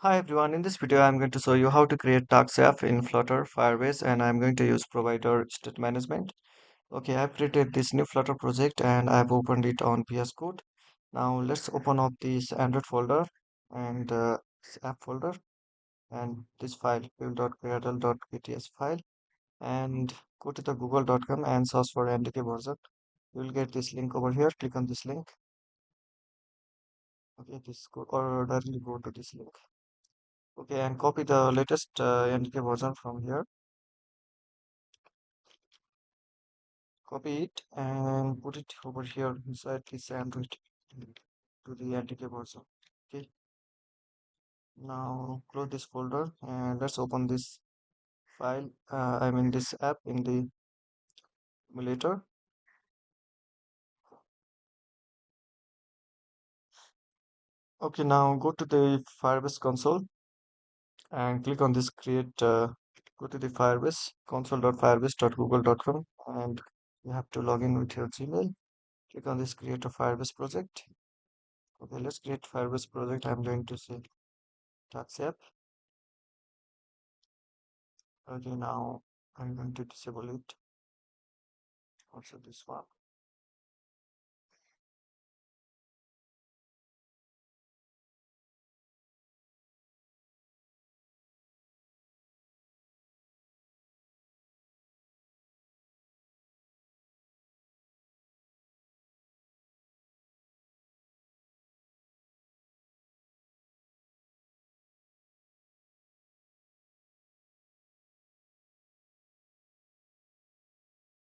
Hi everyone, in this video I'm going to show you how to create task app in Flutter Firebase and I'm going to use provider state management. Okay, I've created this new Flutter project and I've opened it on VS Code. Now let's open up this Android folder and this app folder and this file build.gradle.bts file and go to the google.com and search for NDK version. You will get this link over here. Click on this link. Okay, this go or directly go to this link. Okay, and copy the latest NDK version from here. Copy it and put it over here inside this Android to the NDK version. Okay, now close this folder and let's open this file. I mean this app in the emulator. Okay, now go to the Firebase console and click on this create. Go to the Firebase console.firebase.google.com and you have to log in with your Gmail. Click on this create a Firebase project. Okay, let's create Firebase project. I'm going to say tax app. Okay, now I'm going to disable it. Also this one.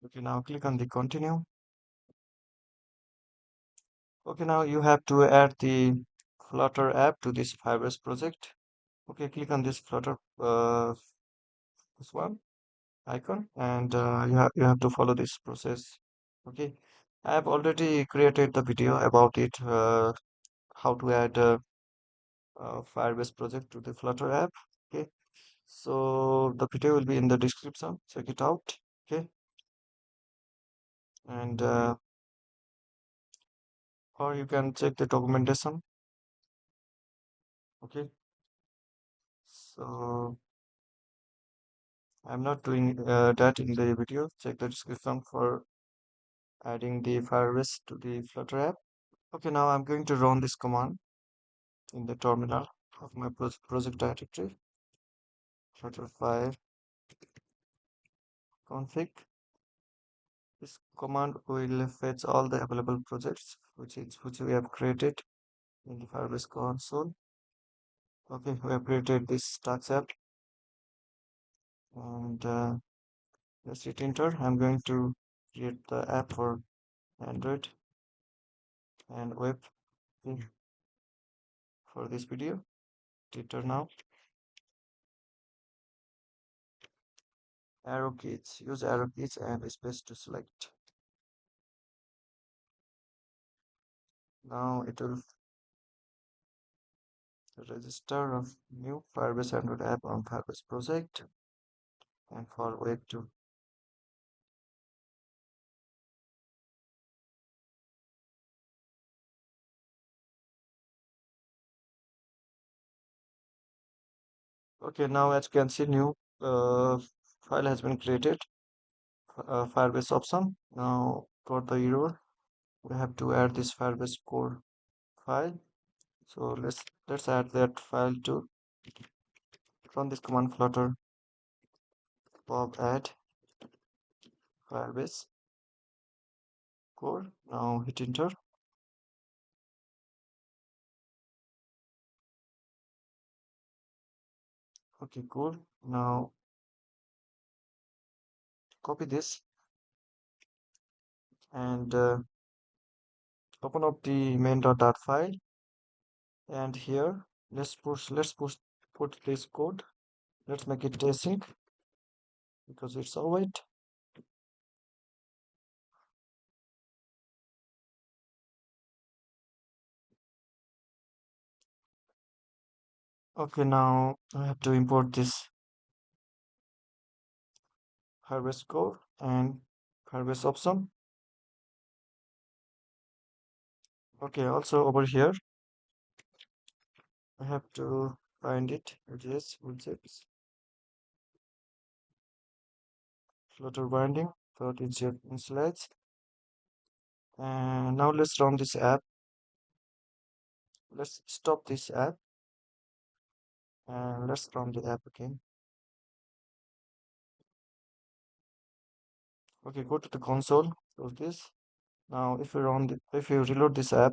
Okay, now click on the continue. Okay, now you have to add the Flutter app to this Firebase project. Okay, click on this Flutter this one icon and you have to follow this process. Okay, I have already created the video about it, how to add Firebase project to the Flutter app. Okay, so the video will be in the description. Check it out. Okay, and or you can check the documentation. Okay, so I'm not doing that in the video. Check the description for adding the Firebase to the Flutter app. Okay, now I'm going to run this command in the terminal of my project directory. Flutterfire config. This command will fetch all the available projects which we have created in the Firebase console. Okay, we have created this task app and let's hit enter. I'm going to create the app for Android and web for this video. Enter now. Arrow keys. Use arrow keys and space to select. Now it will register a new Firebase Android app on Firebase project and for web to. Okay, now as you can see, new file has been created. Firebase option. Now for the error, we have to add this Firebase core file. So let's add that file to run this command flutter pub add Firebase core. Now hit enter. Okay, cool. Now copy this and open up the main.dart file and here let's put this code. Let's make it async because it's alright. Okay, now I have to import this Firebase core and Firebase option. Okay, also over here I have to find it. Yes, widgets, flutter binding, dot initialize. And now let's run this app. Let's stop this app and let's run the app again. Okay, go to the console. Close this. Now, if you reload this app,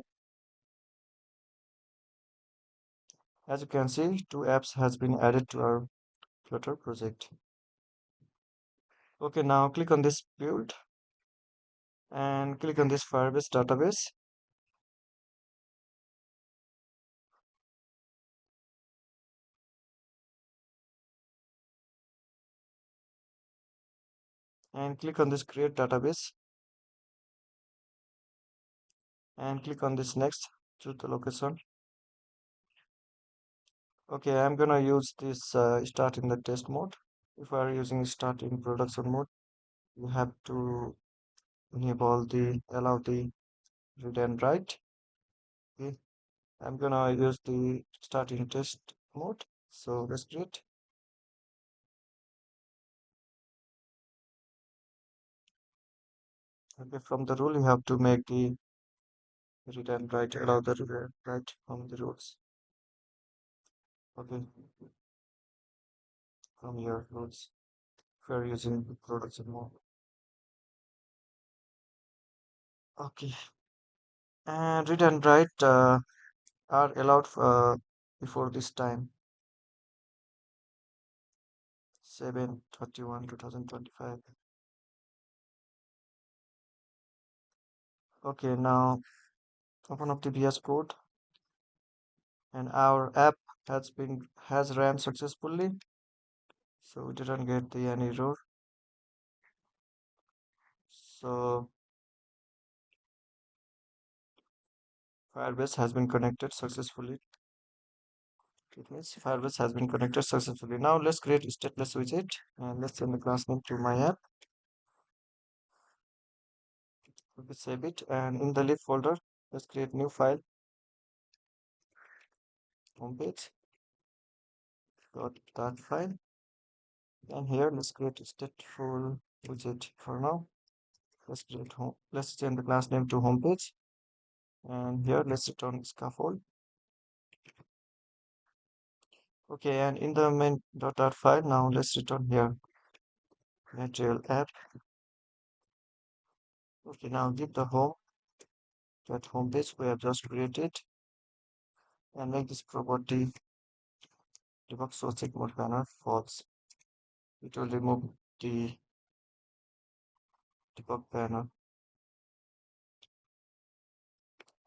as you can see, 2 apps has been added to our Flutter project. Okay, now click on this build and click on this Firebase database. And click on this create database and click on this next. Choose the location. Okay, I'm gonna use this start in the test mode. If you are using start in production mode, you have to allow the read and write. Okay, I'm gonna use the start in test mode. So let's create. Okay, from the rule you have to make the read and write, allow the read and write from the rules. Okay, from your rules. If you are using production mode. Okay, and read and write are allowed before this time 7/31/2025. Okay, now open up the VS Code and our app has ran successfully, so we didn't get any error. So Firebase has been connected successfully. It means Firebase has been connected successfully. Now let's create a stateless widget and let's send the class name to my app. Okay, save it, and in the lib folder let's create new file, homepage dot file, and here let's create a stateful widget for now. Let's change the class name to homepage, and here let's return scaffold. Okay, and in the main.dart file now let's return here material app. Okay, now give the home that homepage we have just created and make this property debug source check mode banner false. It will remove the debug banner.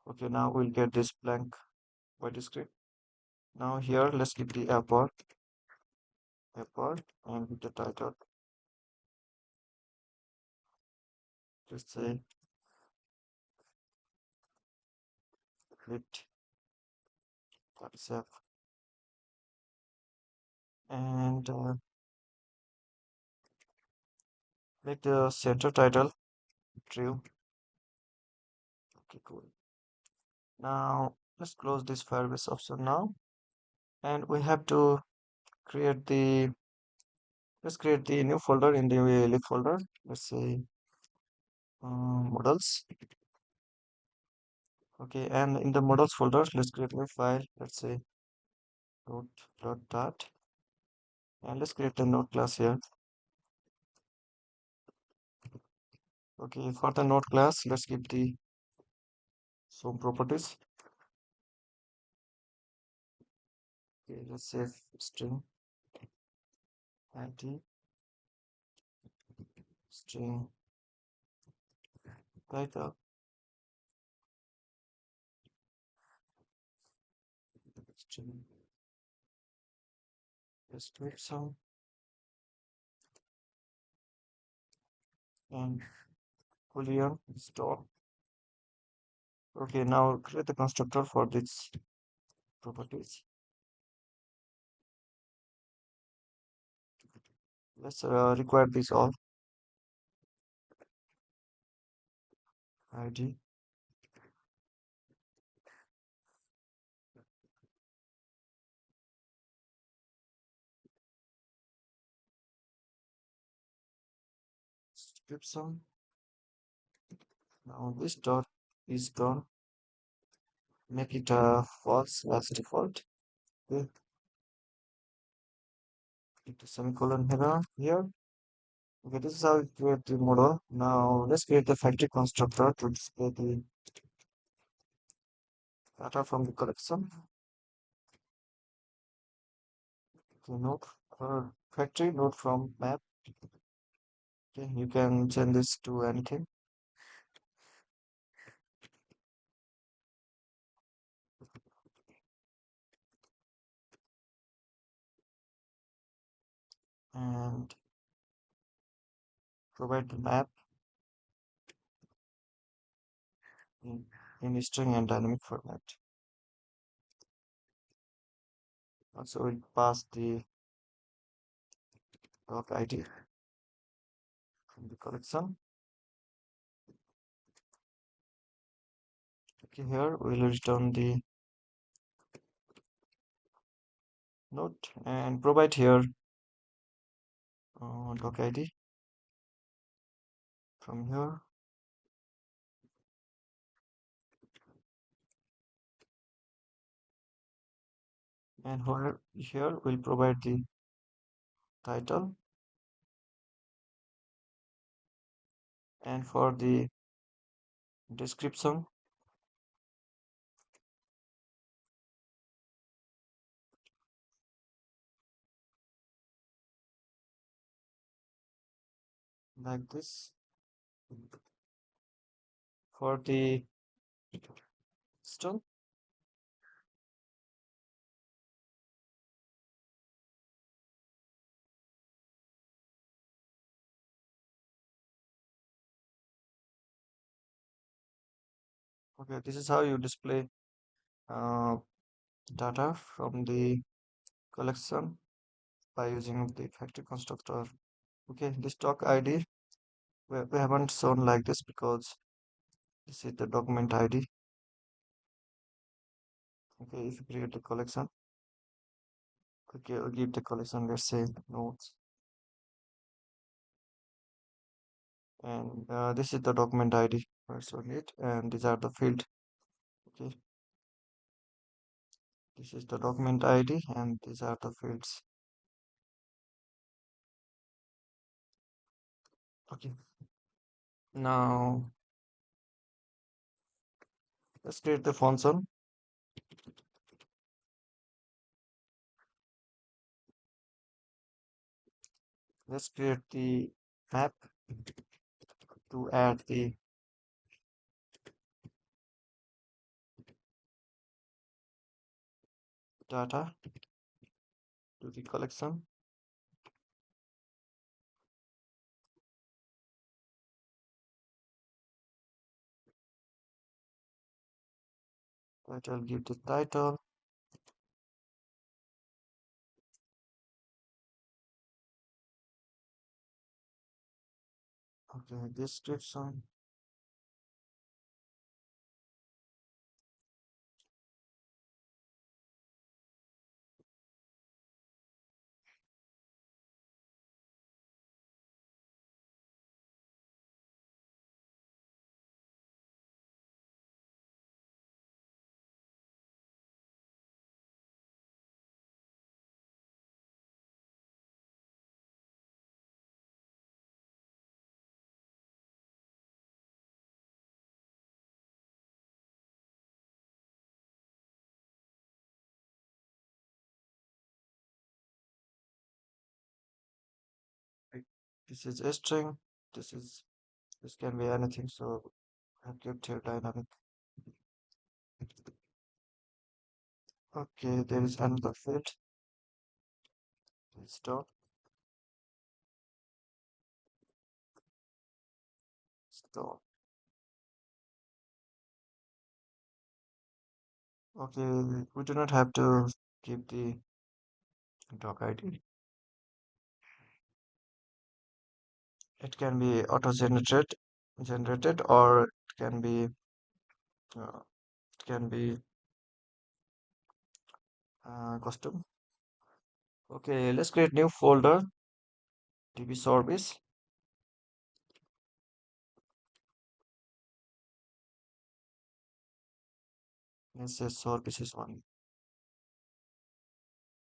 Okay, now we'll get this blank white script. Now here let's give the app bar and with the title let's say lit concept, and make the center title true. Okay, cool. Now let's close this Firebase option now, and we have to create the let's create the new folder in the lib folder. Let's say models. Okay, and in the models folder let's create a new file. Let's say node.dart, and let's create a node class here. Okay, for the node class let's give the some properties. Okay, let's say string id, string title, string description, and boolean store. Okay, now create the constructor for these properties. Let's require this all id, description. Now this dot is gone. Make it false as default. Okay, put a semicolon here. Okay, this is how you create the model. Now let's create the factory constructor to display the data from the collection. Okay, node factory node from map. Okay, you can change this to anything. And provide the map in string and dynamic format. Also, we'll pass the doc ID from the collection. Okay, here we'll return the node and provide here doc ID from here. And here we'll provide the title, and for the description like this. For the system, okay, this is how you display uh, data from the collection by using the factory constructor. Okay, this doc ID we haven't shown like this because this is the document ID. Okay, if you create the collection, okay, we'll give the collection, let's say notes, and this is the document ID person it, and these are the field. Okay, this is the document ID and these are the fields. Okay, now let's create the function. Let's create the map to add the data to the collection. But I'll give the title. Okay, description. Right. This is a string. This can be anything. So I've kept here dynamic. Okay, there is another field. Stop. Stop. Okay, we do not have to keep the doc ID. It can be generated, or it can be custom. Okay, let's create new folder, DB service. Let's say services one.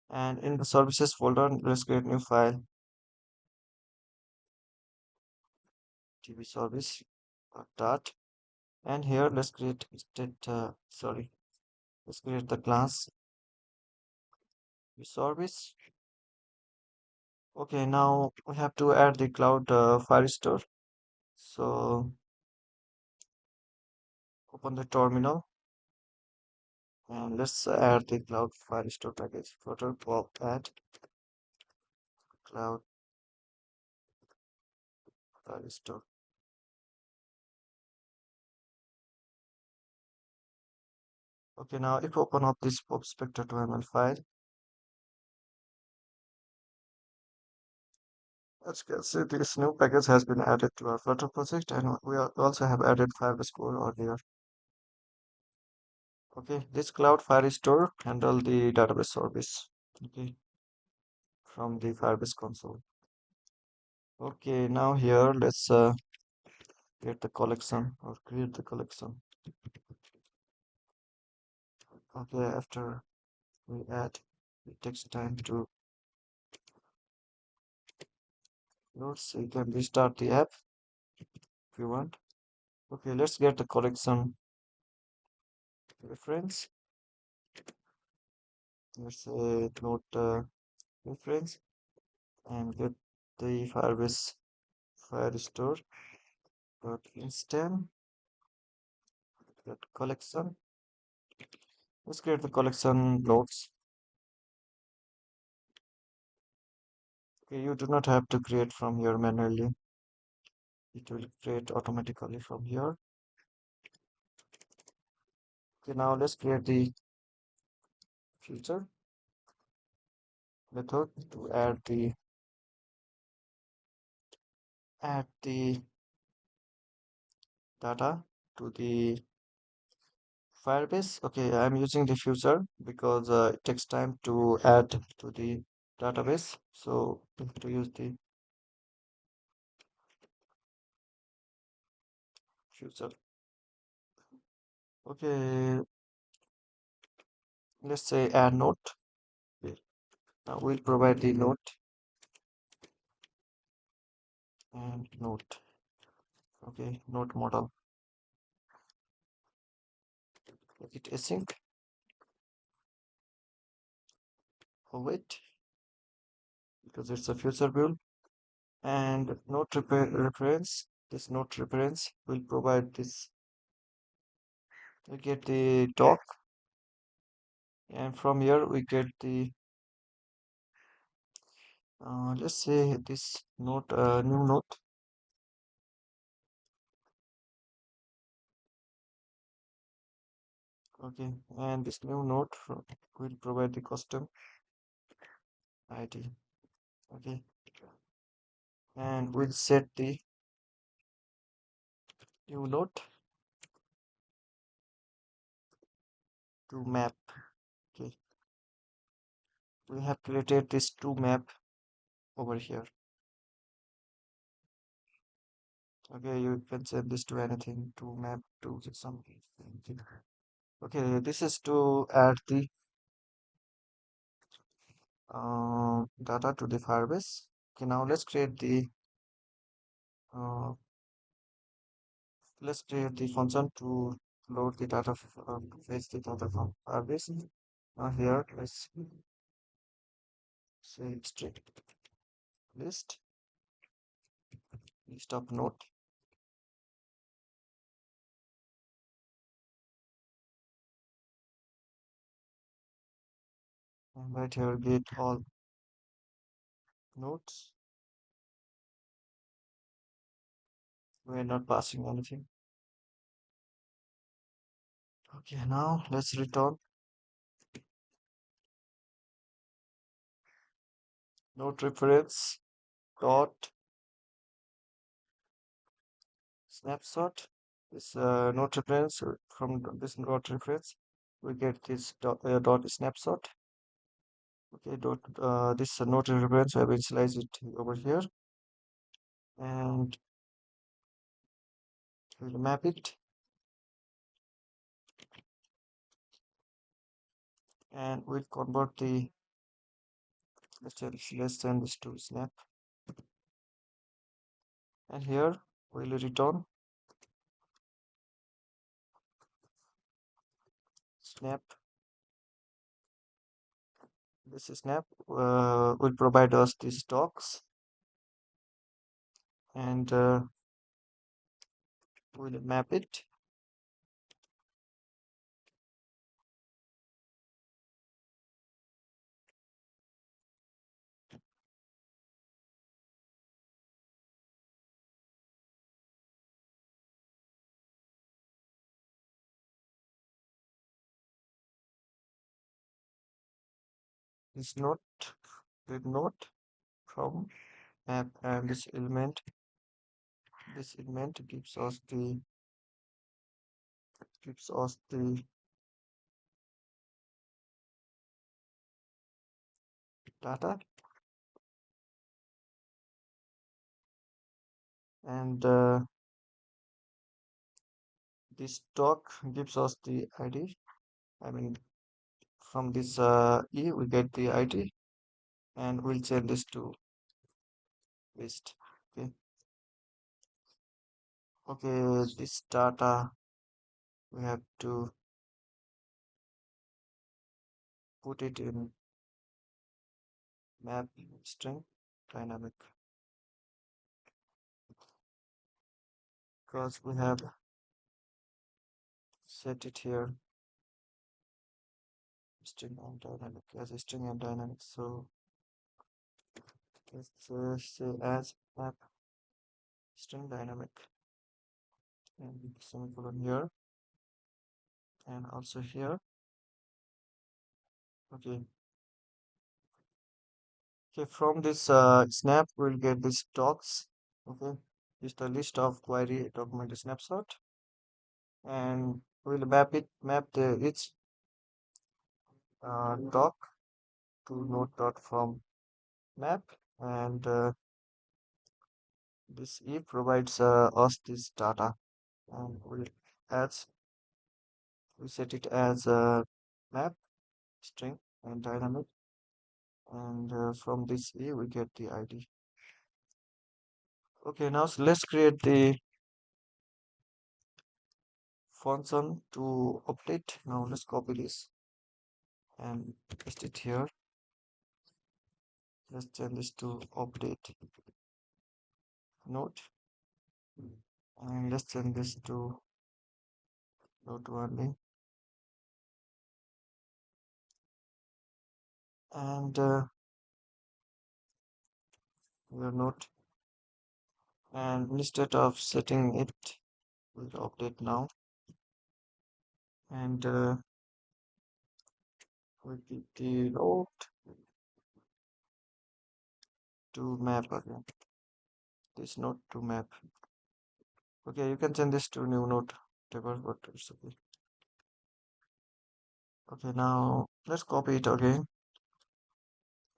And in the services folder, let's create new file, TV service dot. And here let's create let's create the class service. Okay, now we have to add the cloud Firestore. So open the terminal and let's add the cloud Firestore package. Flutter pop add cloud Firestore. Okay, now if we open up this pop-spectre.yml file, as you can see, this new package has been added to our Flutter project, and we also have added Firebase core earlier. Okay, this cloud Firestore handle the database service. Okay, from the Firebase console. Okay, now here let's get the collection or create the collection. Okay, after we add, it takes time to load, so you can restart the app if you want. Okay, let's get the collection reference. Let's say note reference and get the Firebase Firestore dot instance that collection. Let's create the collection loads. Okay, you do not have to create from here manually. It will create automatically from here. Okay, now let's create the future method to add the data to the Firebase. Okay, I'm using the future because it takes time to add to the database. So we have to use the future. Okay, let's say add note. Okay, now we'll provide the note and note. Okay, note model. Make it async. Oh wait, because it's a future build. And note reference. This note reference will provide this. We get the doc, and from here we get the let's say this note new note. Okay, and this new note will provide the custom ID. Okay, and we'll set the new note to map. Okay, we have created this to map over here. Okay, you can set this to anything, to map to something. Okay, this is to add the data to the Firebase. Okay, now uh, let's create the function to load the data, to fetch the data from Firebase. Now here, let's say string list of note, and right here get all notes. We're not passing anything. Okay, now let's return note reference dot snapshot. This note reference from this note reference, we get this dot snapshot. Okay, this note reference, I have initialized it over here, and we'll map it and we'll convert the let's send this to snap, and here we'll return snap. This snap will provide us the stocks, and we'll map it. This note, the note from map, and this element gives us the data, and this stock gives us the ID. I mean, from this E we get the ID, and we'll change this to list. Okay, okay, this data we have to put it in map string dynamic, because we have set it here string and dynamic as a string and dynamic. So let's say as map string dynamic, and semicolon here, and also here. Okay, okay, from this snap we'll get these docs. Okay, just a list of query document snapshot, and we'll map the each doc to node from map, and this E provides us this data, and we set it as a map string and dynamic, and from this E we get the ID. Okay, now let's create the function to update. Now let's copy this and paste it here. Let's change this to update node, and let's change this to node only, and your node, and instead of setting it, we'll update now, and we'll keep the node to map again, this node to map. Okay, you can change this to new node whatever, but it's okay. Okay, now let's copy it again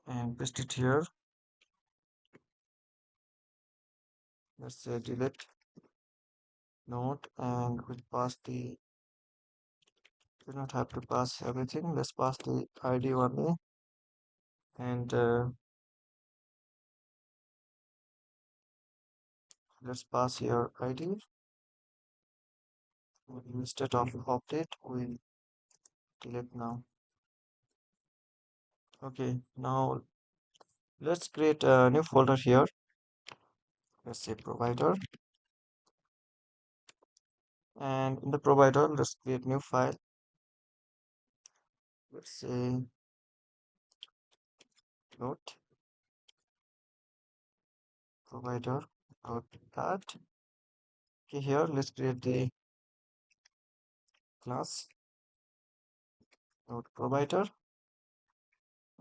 and paste it here. Let's say delete node, and we'll pass the, we don't have to pass everything, let's pass the ID only, and let's pass here ID. Instead of update, we'll delete now. Okay, now let's create a new folder here. Let's say provider, and in the provider let's create new file. Let's say note provider dot. Okay, here let's create the class node provider.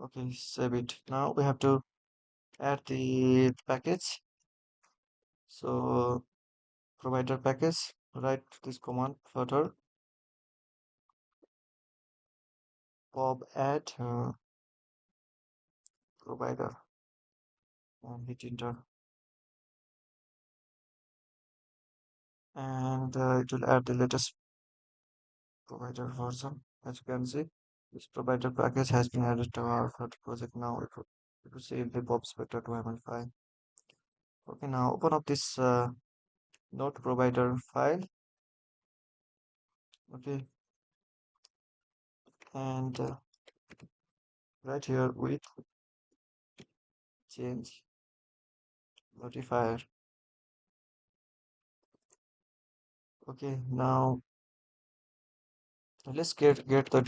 Okay, save it. Now we have to add the package. So provider package, write this command flutter pub add provider, and hit enter, and it will add the latest provider version. As you can see, This provider package has been added to our Flutter project. Now it will save the Bob's Better to YAML file. Okay, now open up this node provider file. Okay, and right here with change notifier. Okay, now let's get the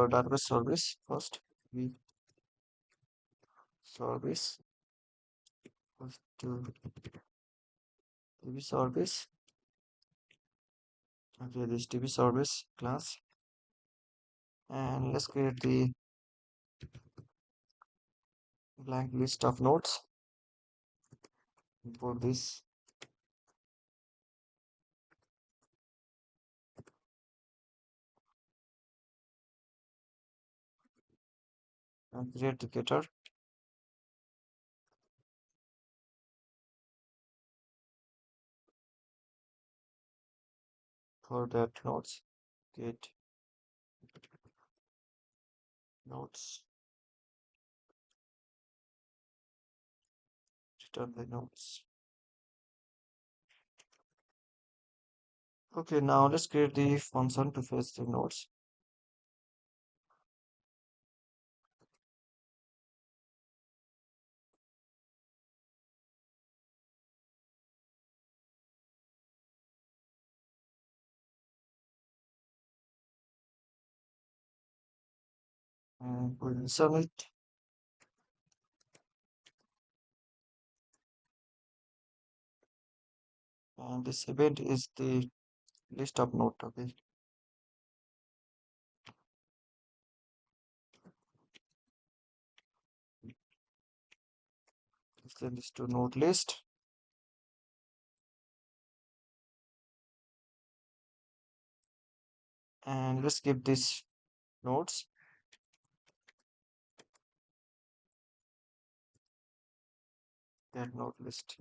database service first. We service equals to DB service. Okay, this DB service class, and let's create the blank list of nodes. Import this. And create the getter for that nodes. Get nodes, return the nodes. Okay, now let's create the function to fetch the nodes. And we'll submit. And this event is the list of nodes. Okay, let's send this to node list. And let's give this nodes that node list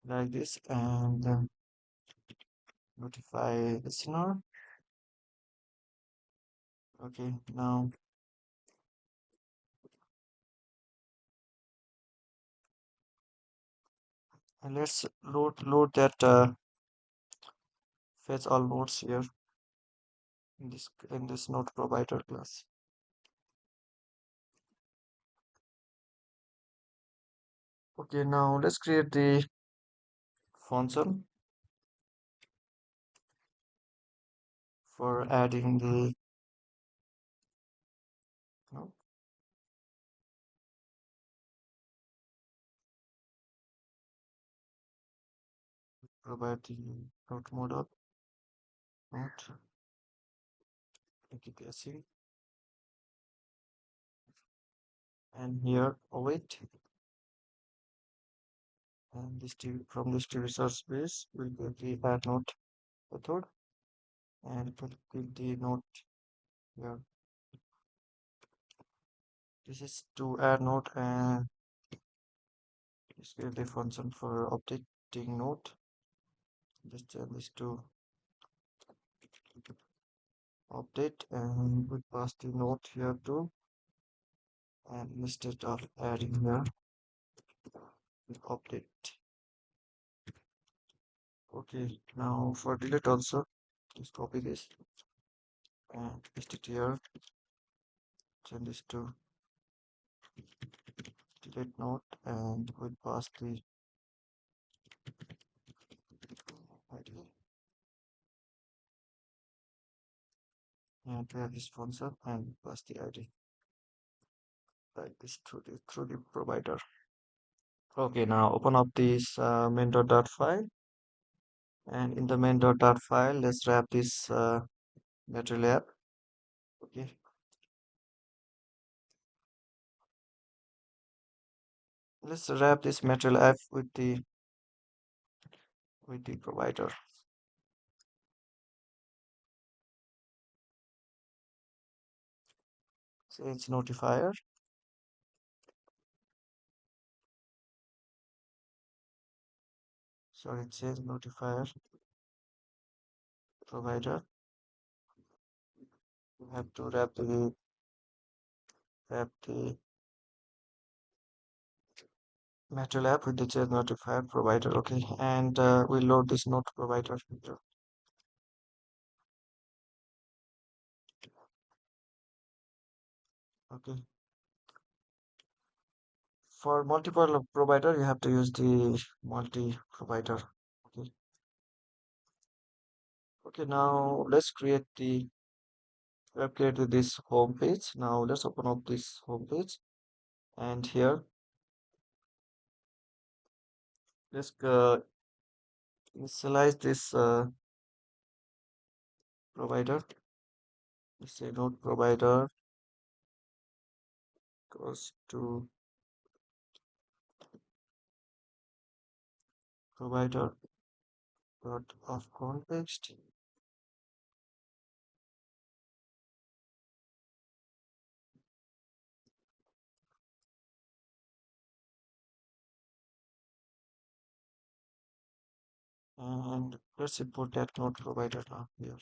like this, and notify listener. Okay, now let's load that fetch all nodes here in this node provider class. Okay, now let's create the function for adding the no, provide the node model node NDK, and here await, and this from this resource base we'll get the add node method, and we'll give the node here. This is to add node, and let's give the function for updating node. Just tell this to update, and we pass the node here too, and instead of adding here we update. Okay, now for delete also, just copy this and paste it here. Change this to delete node, and we'll pass the ID, and we have this function and pass the ID like this through the provider. Okay, now open up this main.dart file, and in the main.dart file let's wrap this material app. Okay, let's wrap this material app with the provider. Change notifier, sorry, change notifier provider. You have to wrap the material app with the ChangeNotifierProvider. Okay, and we load this node provider here. Okay, for multiple provider, you have to use the multi-provider. Okay, okay. Now let's create this home page. Now let's open up this home page, and here let's initialize this provider. Let's say node provider goes to provider dot of context, and let's import that node provider now here.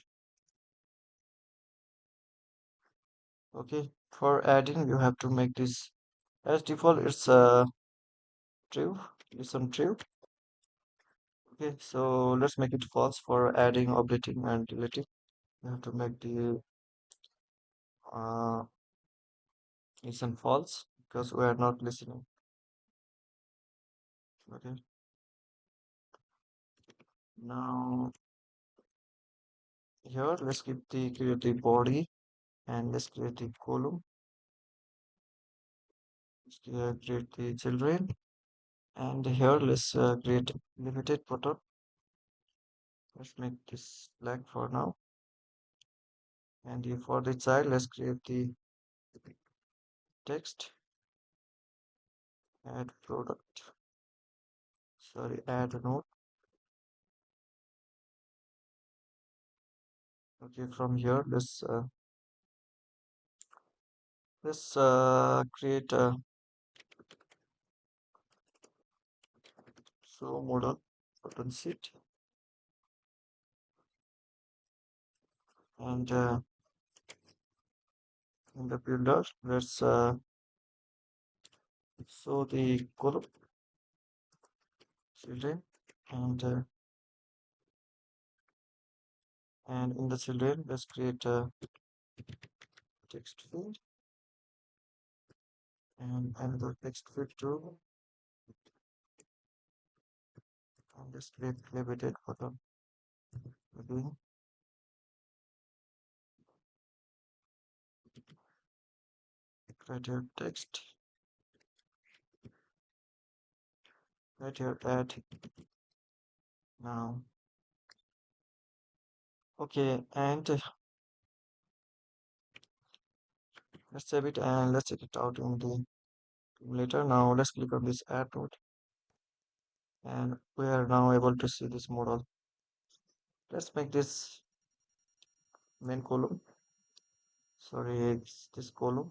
Okay, for adding you have to make this as default. It's true. Listen true. Okay, so let's make it false for adding, updating, and deleting. You have to make the uh, listen false because we are not listening. Okay, now here let's create the body, and let's create the column. Let's create the children, and here let's create limited button. Let's make this black for now, and for the child let's create the text, add product, sorry, add node. Okay, from here let's create a show model button sheet, and in the builder let's show the column children, and in the children let's create a text field, and another text field too, and let's create limited button again, right here text, right here add now. Okay, and let's save it and let's check it out in the later. Now let's click on this add node, and we are now able to see this model. Let's make this main column, sorry, it's this column,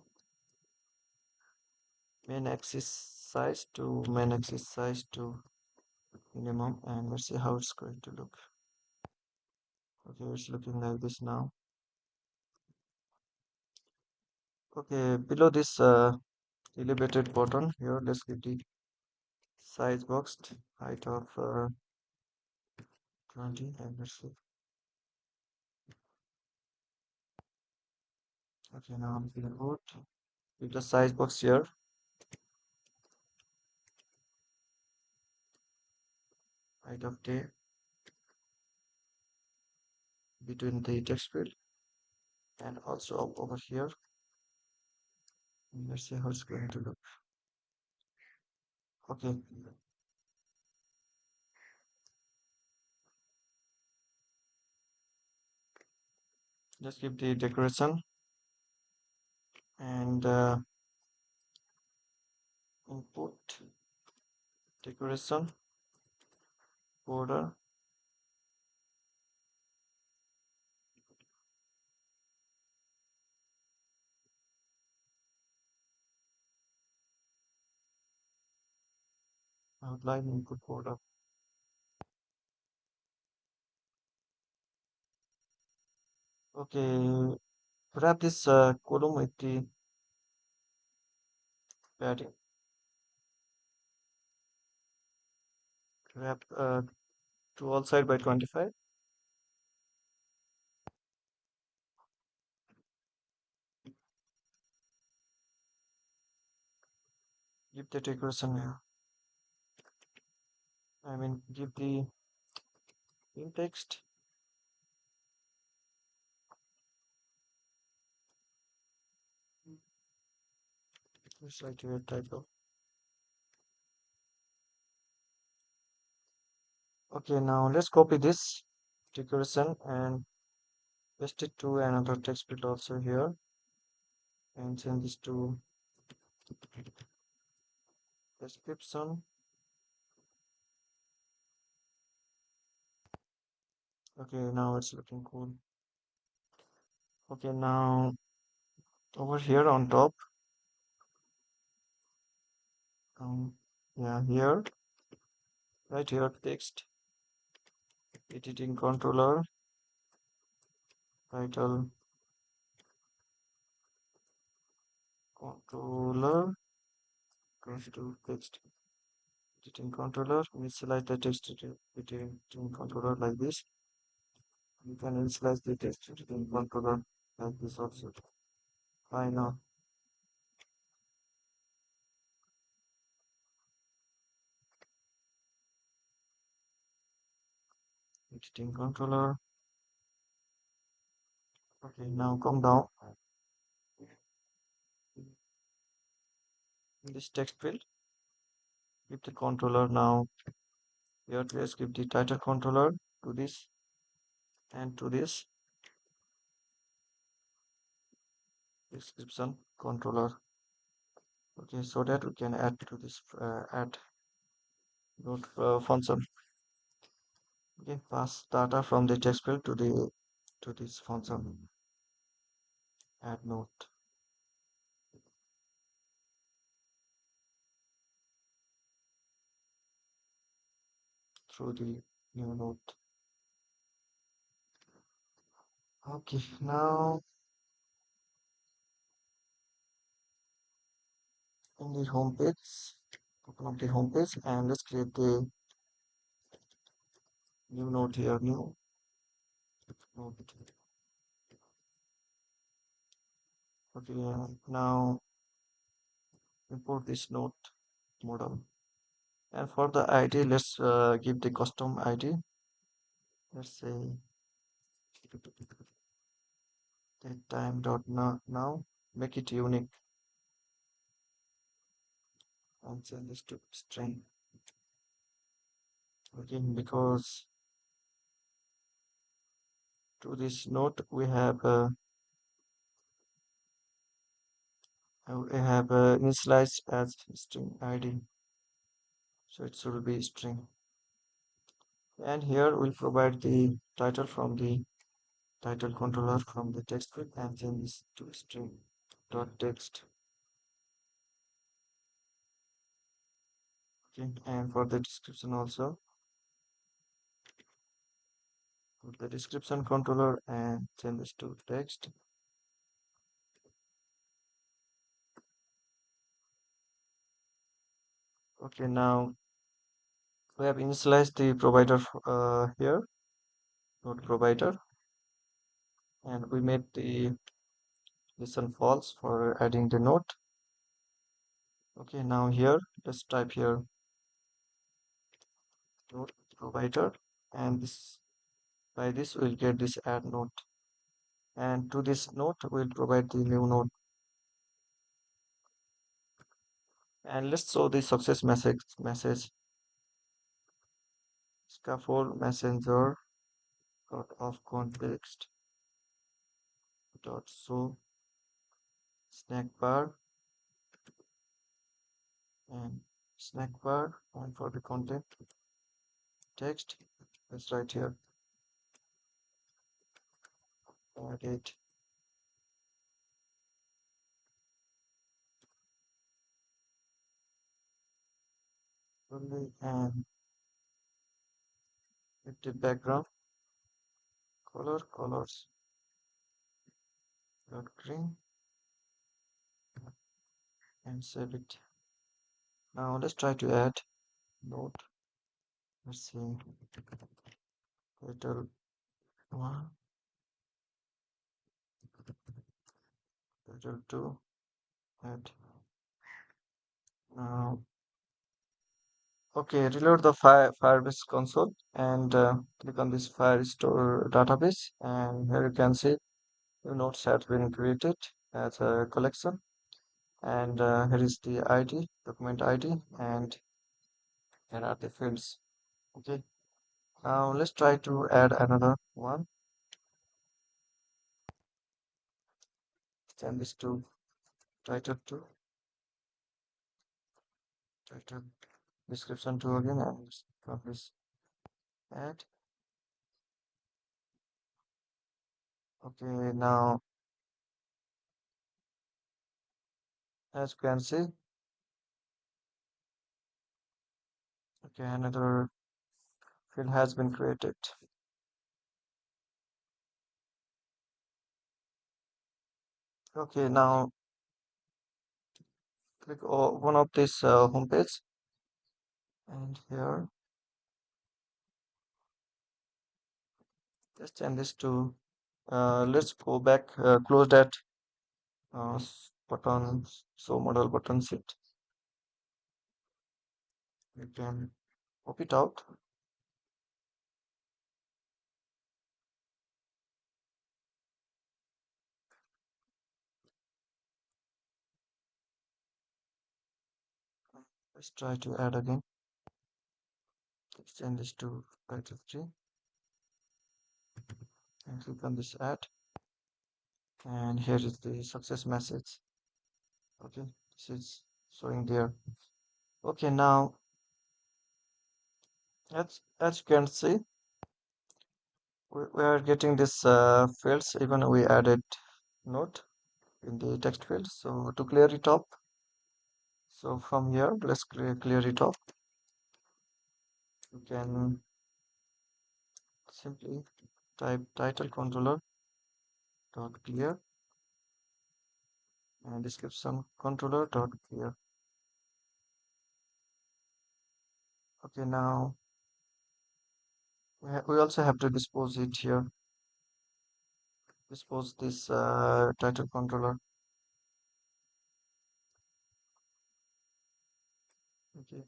main axis size to minimum, and let's see how it's going to look. Okay, it's looking like this now. Okay, below this elevated button here, let's give the size box height of 20, and let's see. Okay, now I'm feeling good with the size box here, height of day between the text field, and also over here. Let's see how it's going to look. Okay, let's give the decoration, and input decoration border, outline input border. Okay, wrap this column with the padding. Wrap to all side by 25. Give the decoration here. I mean, give the in text. Just write your title. Okay, now let's copy this decoration and paste it to another text field also here and change this to description. Okay, now it's looking cool. Okay, now over here on top, um, yeah, here, right here, text, editing controller, title, controller, goes to text, editing controller, initialize the text editing controller like this. You can initialize the text editing controller like this also. Why not? Editing controller. Okay, now come down in this text field. Give the controller now. Here, let's give the title controller to this and to this description controller. Okay, so that we can add to this add node function. Okay, pass data from the text field to this function add node through the new node. Okay, now in the home page, open up the home page and let's create the new node here, new node. Okay, now import this node model. And for the ID, let's give the custom ID. Let's say that time dot now. Make it unique and send this to string. Again, because to this node we have initialized as string ID, so it should be string. And here we'll provide the title from the title controller from the text field and change this to string dot text. Okay, and for the description also, put the description controller and change this to text. Okay, now we have initialized the provider here, node provider, and we made the listen false for adding the node. Okay, now here let's type here node provider, and this by this we'll get this add node, and to this node we'll provide the new node. And let's show the success message scaffold messenger dot of context dot show snackbar and snackbar, and for the content text let's write here added only, and with the background colors dot green and save it. Now let's try to add note. Let's see, title 1, title 2, add. Now, okay, reload the Firebase console and click on this Firestore database, and here you can see the notes have been created as a collection, and here is the ID, document ID, and here are the fields. Okay, now let's try to add another one. Send this to title 2, title description 2 again, and publish add. Okay, now as you can see, okay, another field has been created. Okay, now click one of this home page, and here let's change this to let's go back, close that button, so model button sheet. You can pop it out. Let's try to add again. Let's change this to title 3 and click on this add, and here is the success message. Okay, this is showing there. Okay, now as you can see, we are getting this fields, even we added note in the text field. So to clear it up, so from here let's clear it up. You can simply type title controller dot clear and description controller dot clear. Okay, now we also have to dispose it here. Dispose this title controller. Okay,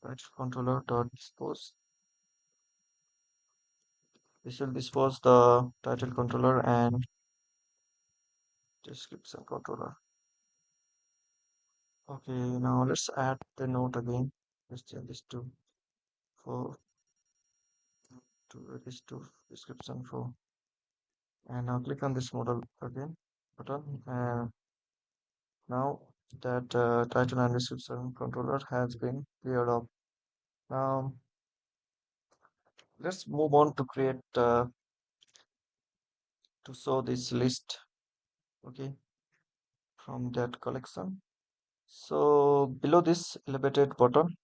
title controller dot dispose. This will dispose the title controller and description controller. Okay, now let's add the note again. Let's change this to 4 to this to description 4, and now click on this model again button, and now that title and description controller has been cleared up. Now let's move on to create to show this list. Okay, from that collection. So below this elevated button,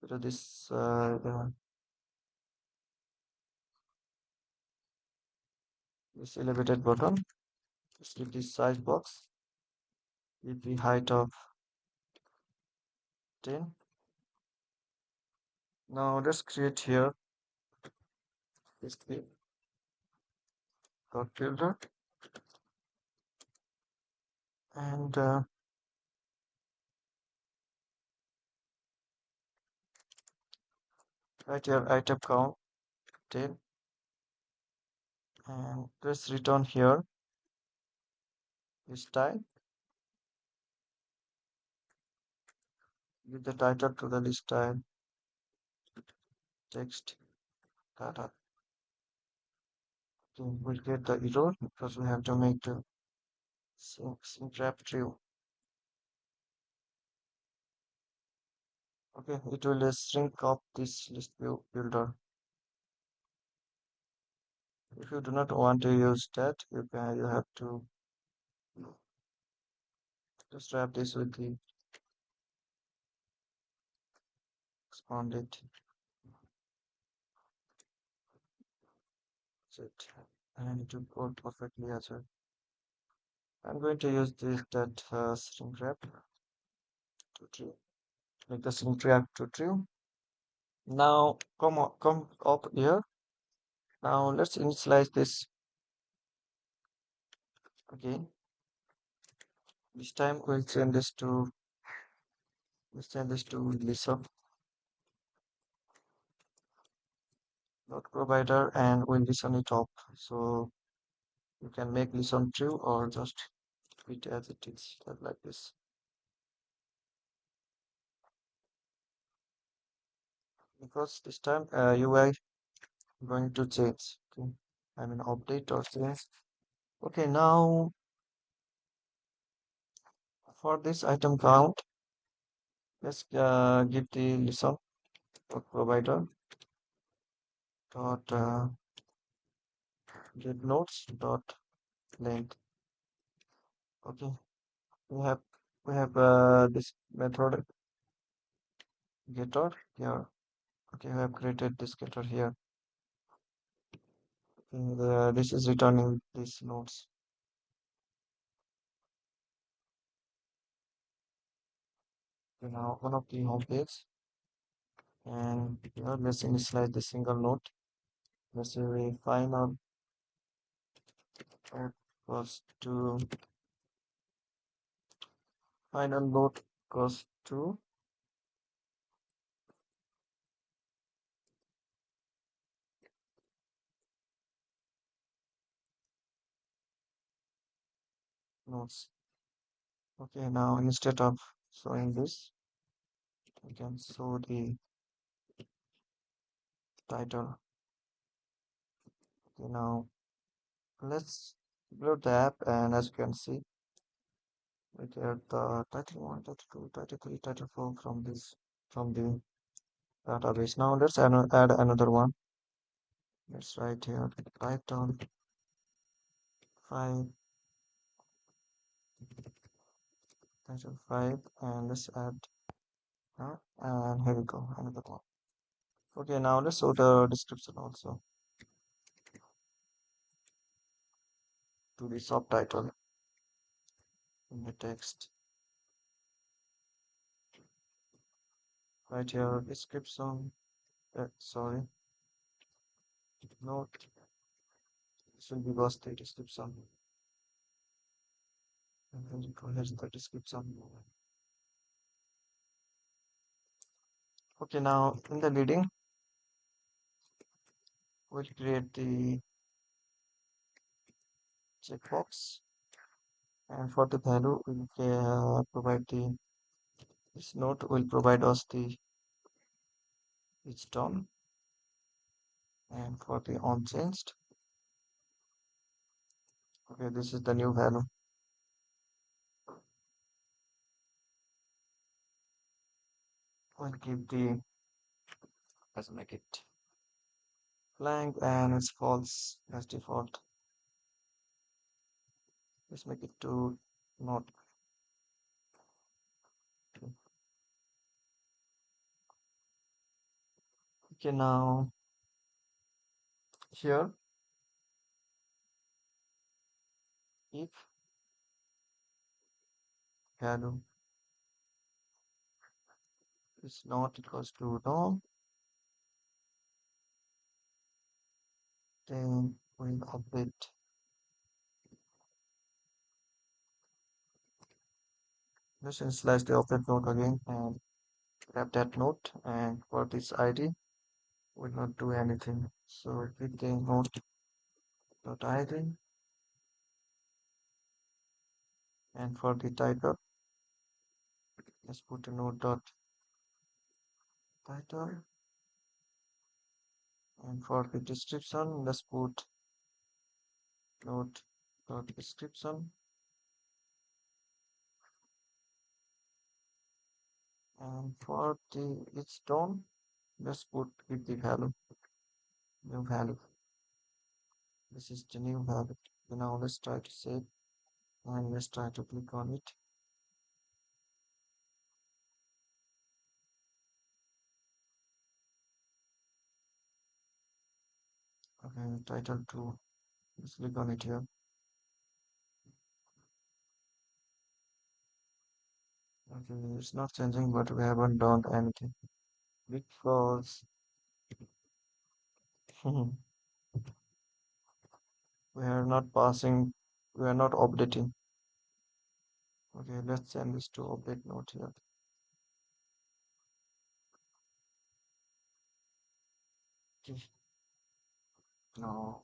below this elevated button, let's give this size box with the height of 10. Now let's create here this builder, and right here item count 10, and let's return here this style. Give the title to the list style text data. Okay, we'll get the error because we have to make the sync wrap true. Okay, it will shrink up this ListView.builder. If you do not want to use that, you have to just wrap this with the expanded set and it will code perfectly as well. I'm going to use this that string wrap to true. Make the string wrap to true. Now come up here. Now let's initialize this again. This time we'll change this to listen dot provider and we'll listen it up. So you can make listen true or just keep it as it is like this. Because this time UI going to change. Okay. I mean update or change. Okay, now for this item count, let's give the listen dot provider dot get notes dot length. Okay, we have this method getter here. Okay, we have created this getter here. And this is returning these nodes. Okay, now one of the home page, and here let's initialize the single node. Let's say we final node equals to final node equals to nodes. Okay, now instead of showing this, we can show the title. Okay, now let's load the app, and as you can see, we get the title 1, title 2, title 3, title 4 from the database. Now let's add another one. Let's write here title 5, title 5, and let's add and here we go, another one. Okay, now let's show the description also to the subtitle in the text. Right here, description. Sorry, note. This will be was the description. And then here's the description. Okay, now in the leading, we'll create the checkbox, and for the value, we'll provide the this note will provide us the each done, and for the unchanged, okay, this is the new value. We'll give the let's make it blank and it's false as default. Let's make it to not. Okay, now here if value is not equals to no, then we'll update. Let's initialize the update node again and grab that node, and for this ID will not do anything. So with the node dot ID, and for the title, let's put a node dot title, and for the description, let's put node dot description, and for the it's done, let's put with the value new value. This is the new value. Now let's try to save and let's try to click on it. Okay, title 2 Just click on it here. Okay, it's not changing, but we haven't done anything because we are not passing, we are not updating. Okay, let's send this to update note here. Okay. Now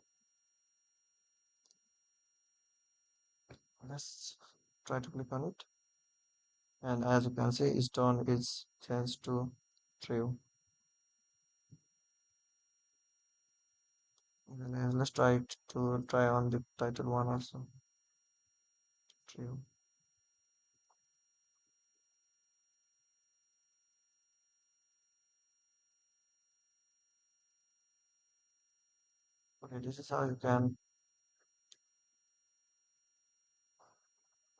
let's try to click on it, and as you can see, stone is changed to true. And then let's try it to try on the title one also. True. Okay, this is how you can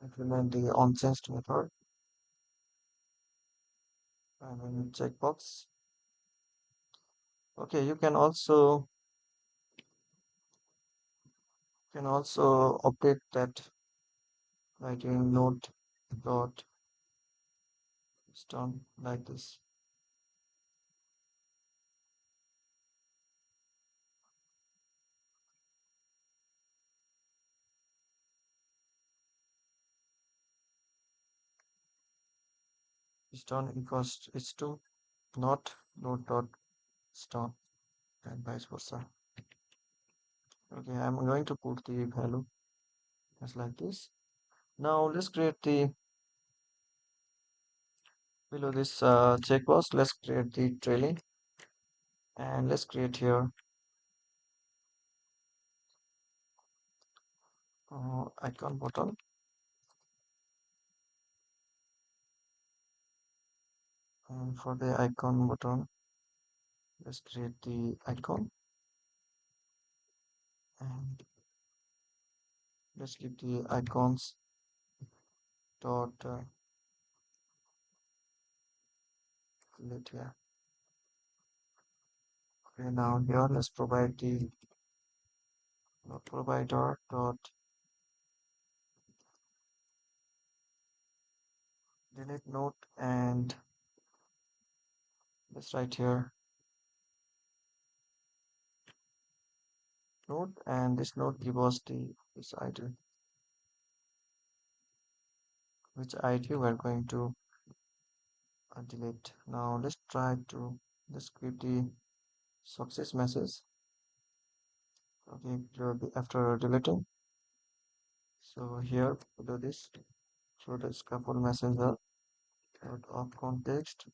implement the onChanged method. And then checkbox. Okay, you can also update that by doing note dot stone like this. Stone equals is to not note dot stone and vice versa. Okay, I'm going to put the value as like this. Now let's create the below this checkbox. Let's create the trailing, and let's create here icon button. And for the icon button, let's create the icon, and let's keep the icons dot delete here. Okay, now here let's provide the note provider dot delete note, and let's write here note, and this note give us this ID, which ID we're going to delete. Now let's try to let's keep the success message. Okay, after deleting. So here below this, show the scaffold messenger dot of context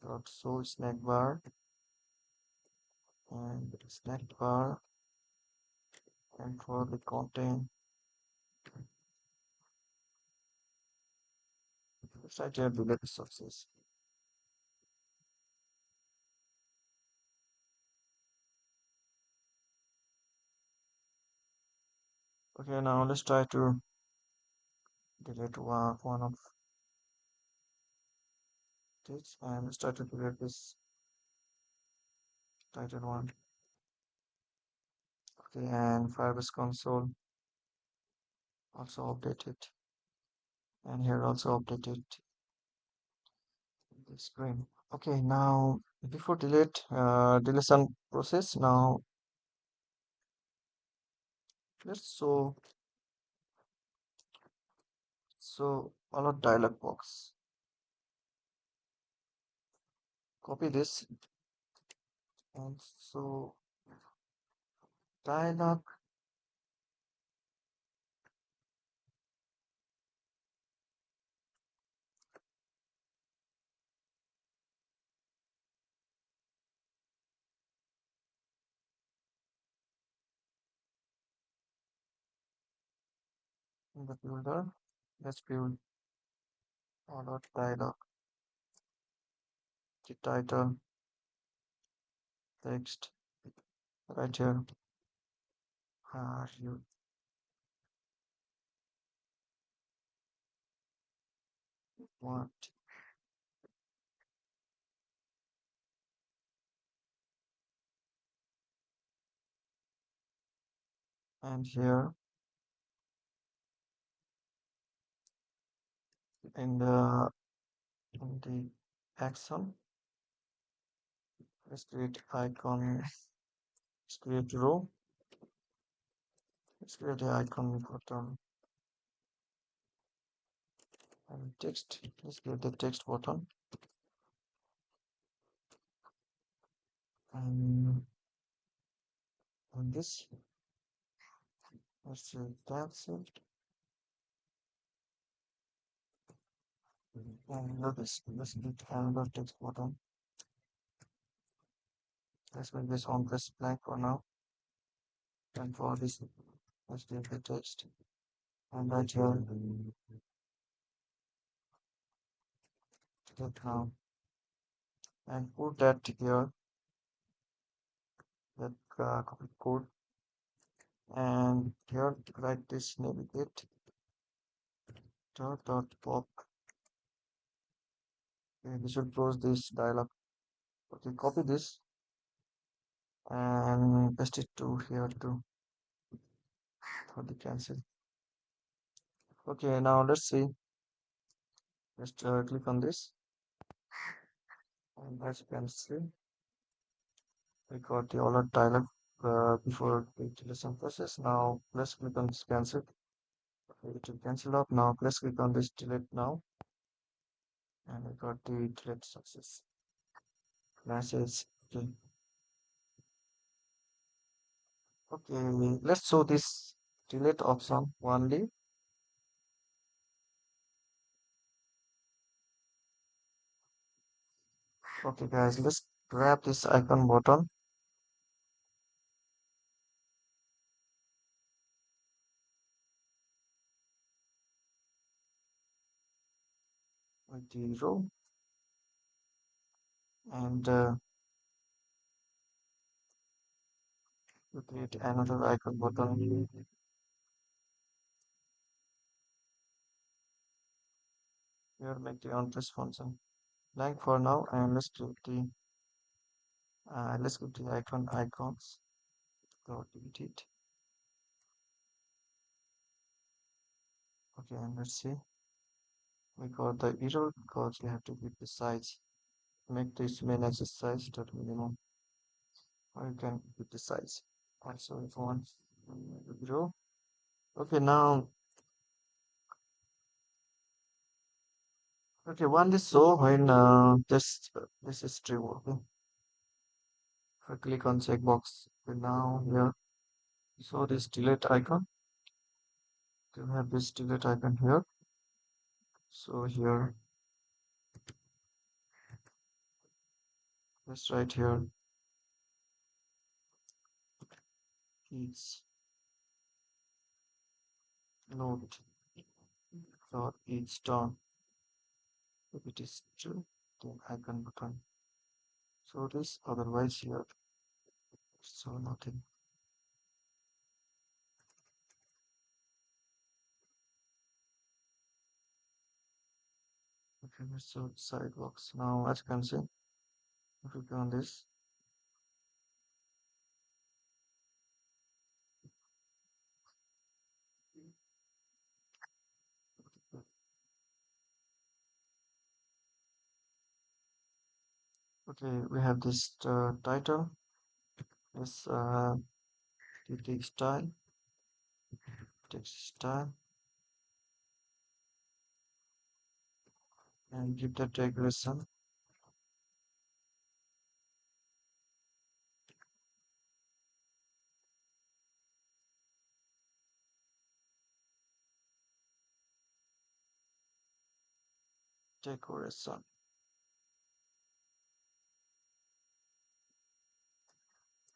dot show snackbar, and snackbar, and for the content let's try to delete the success. Okay, now let's try to delete one of this, and let's try to delete this title one. Okay, and Firebase console also update it, and here also update it the screen. Okay, now before deletion process, now let's so our dialog box. Copy this, and so dialog in the builder. Let's build our dialog. The title, text right here. Are you want and here in the action, let's create icon, let's create row, let's create the icon button and text. Let's create the text button and on this, let's say cancel. And let's get another text button. Let's make this on press blank for now. And for this, let's get the text and right here, click now and put that here, that copy code, and here write this navigate dot pop. Okay, we should close this dialog. Okay, copy this and paste it to here too for the cancel. Okay, now let's see. Just click on this, and as you can see, we got the alert dialog before the installation process. Now let's click on this cancel. Okay, it will cancel up. Now let's click on this delete now, and we got the delete success message. Okay, okay, let's show this delete option only. Okay, guys, let's grab this icon button with the row and we create another icon button. Here, make the onPress function blank for now, and let's give the icons. Go delete it. Okay, and let's see. We got the error because we have to give the size. Make this main access size dot minimum, or you can give the size. Also, if you want to grow. Okay, now. Okay, one is so when this is true. Okay, if I click on checkbox, okay, now here, so this delete icon. You have this delete icon here. So here, let's write here each note dot each turn. If it is true, then icon button. So this, otherwise here, so nothing. Okay, so sidewalks. Now as you can see, if you click on this, okay, we have this title, this the text style, and give the decoration. Decoration.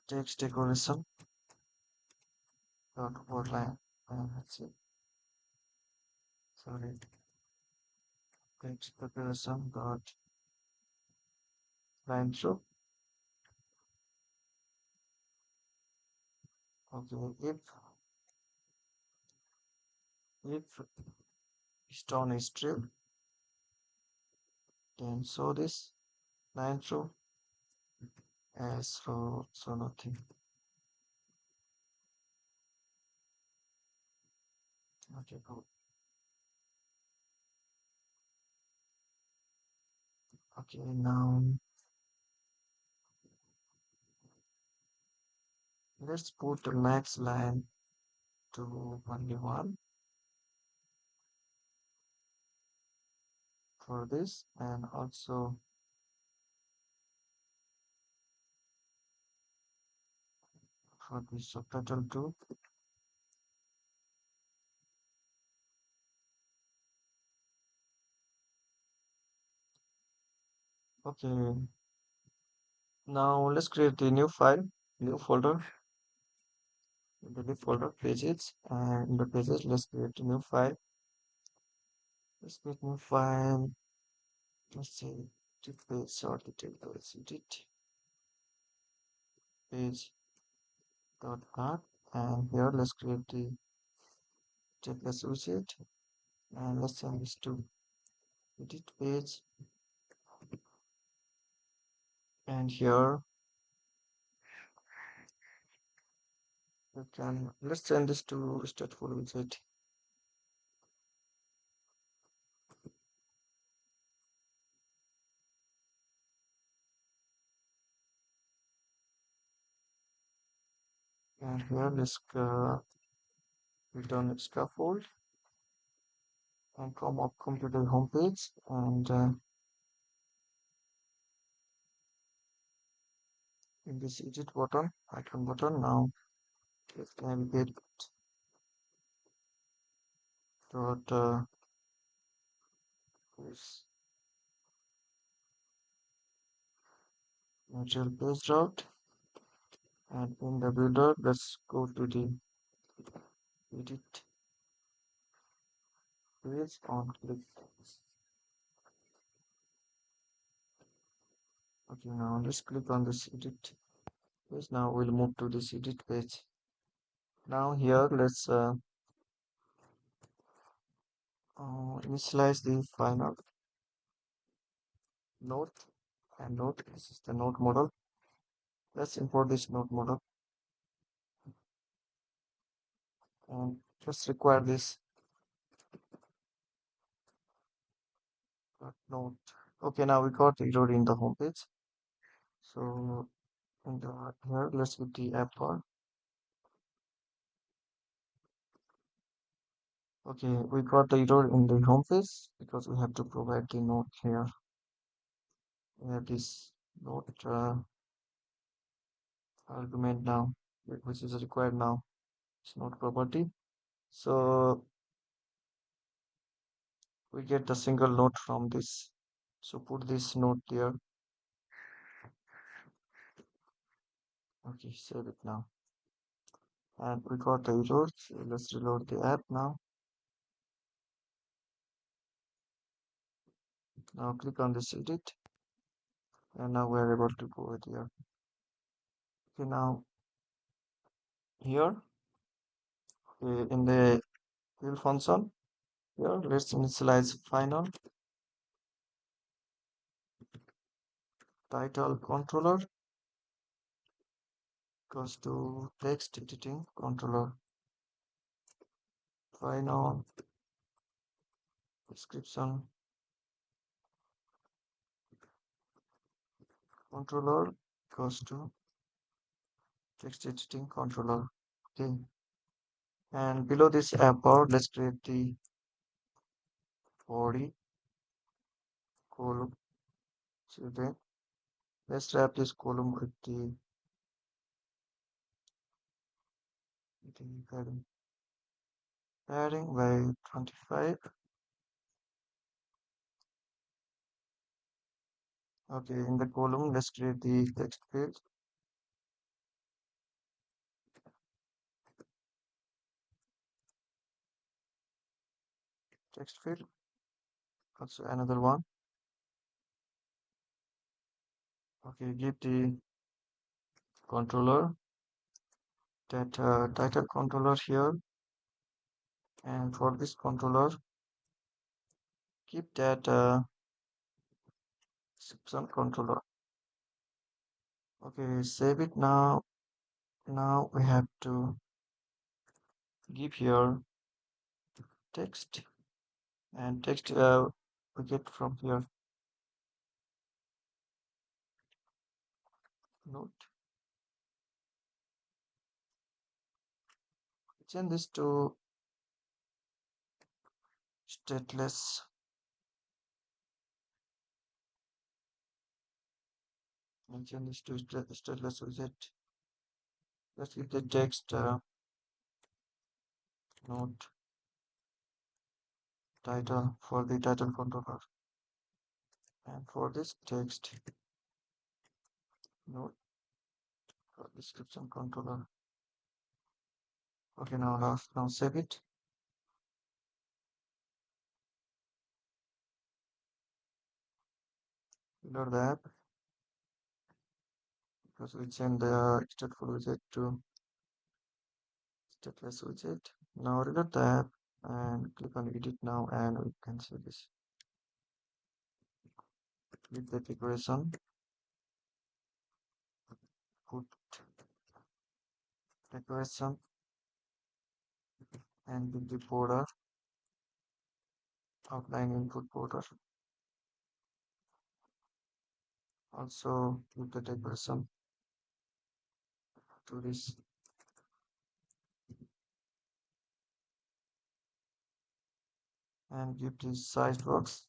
Text decoration dot word line. Let's see. Sorry. Text decoration dot line through. Okay, if stone is true, then show this line through as so nothing. Okay, cool. Okay, now let's put the max line to only one for this, and also for the subtitle too. Okay, now let's create the new file, new folder. In the new folder pages, and in the pages, let's create a new file. Let's create new file. Let's say edit page or detail page, edit page.art, and here let's create the Checkbox widget, and let's send this to edit page, and here we can let's send this to stateful widget. And here let's return scaffold and come to the home page, and in this edit button, icon button, now let's navigate dot this material page route, and in the builder let's go to the edit page on click. Okay, now let's click on this edit page. Now we'll move to this edit page. Now here let's initialize the final node, and node, this is the node model. Let's import this node model, and just require this node. Okay, now we got the error in the home page. So in the here let's get the app bar. Okay, we got the error in the home page because we have to provide the node here. We have this node argument now, which is required now. It's not property. So we get the single node from this. So put this node there. Okay, save it now. And we got the error. So let's reload the app now. Now click on this edit, and now we're able to go here. Okay, now here in the build function, here let's initialize final title controller goes to text editing controller, final description controller goes to text editing controller. Okay, and below this app bar, let's create the body column. So then let's wrap this column with the padding by 25. Okay, in the column, let's create the text field. Text field, also another one. Okay, give the controller that title controller here, and for this controller, keep that description controller. Okay, save it now. Now we have to give here text, and text we get from here note. Change this to stateless. And change this to stateless widget. Let's give the text note title for the title controller, and for this text note for description controller. Okay, now save it. Load the app because we change the stateful widget to stateless widget. Now reload the app and click on edit now, and we can see this. With the decoration, put decoration, and with the border, outline input border. Also with the decoration to this. And give this size box.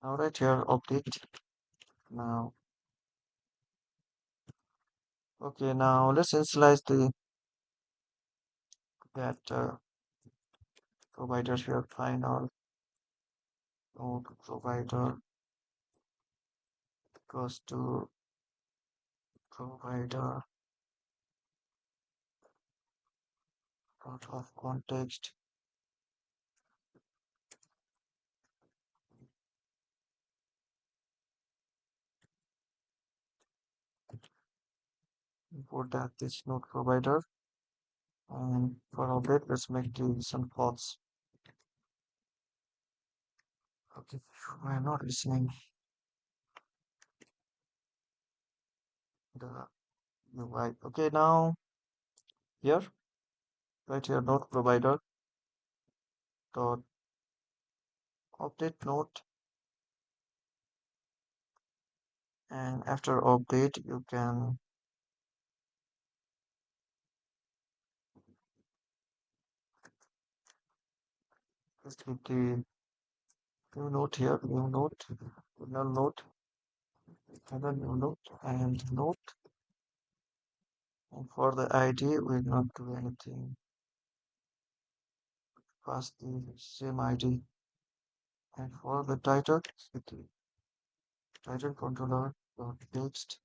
Now right here, update. Now, okay, now let's initialize the that provider here. Final node provider goes to provider out of context. Import that this node provider, and for update, let's make the some false. Okay, we're not listening. The UI. Okay, now here, right here, node provider dot update node, and after update, you can just click the new node here, new node, null node, another new node, and node. And for the ID, we'll not do anything. Pass the same ID. And for the title, with the title controller dot text,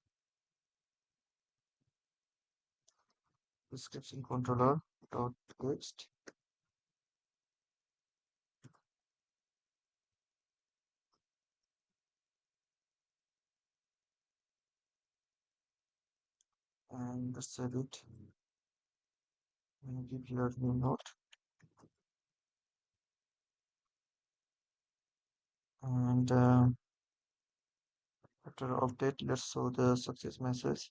description controller dot text, and save it. And give your new node. And after update, let's show the success message.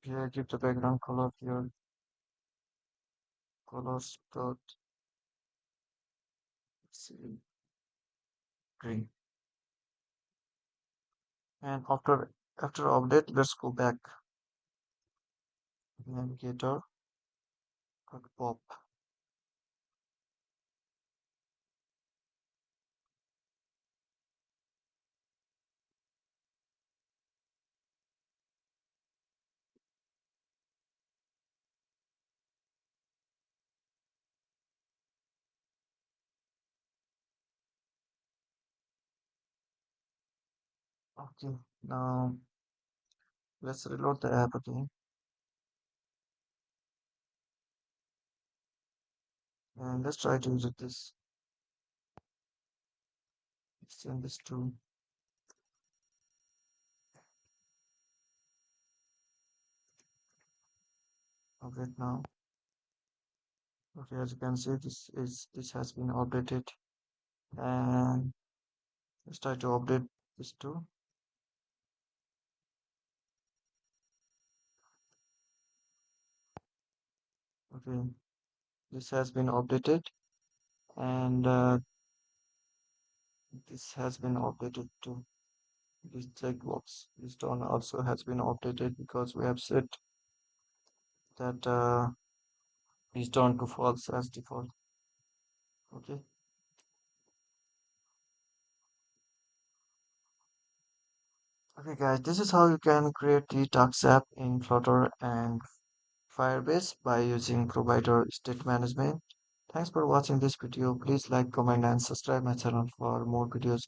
Here, give the background color here, colors dot green. And after update, let's go back. Navigator dot pop. Okay, now let's reload the app again and let's try to use this. Send this to. Okay, now. Okay, as you can see, this has been updated, and let's try to update this too. Okay, this has been updated, and this has been updated too. This checkbox, this one also has been updated because we have set that is turned to false as default. Okay. Okay, guys, this is how you can create the task app in Flutter and Firebase by using provider state management. Thanks for watching this video. Please like, comment, and subscribe my channel for more videos.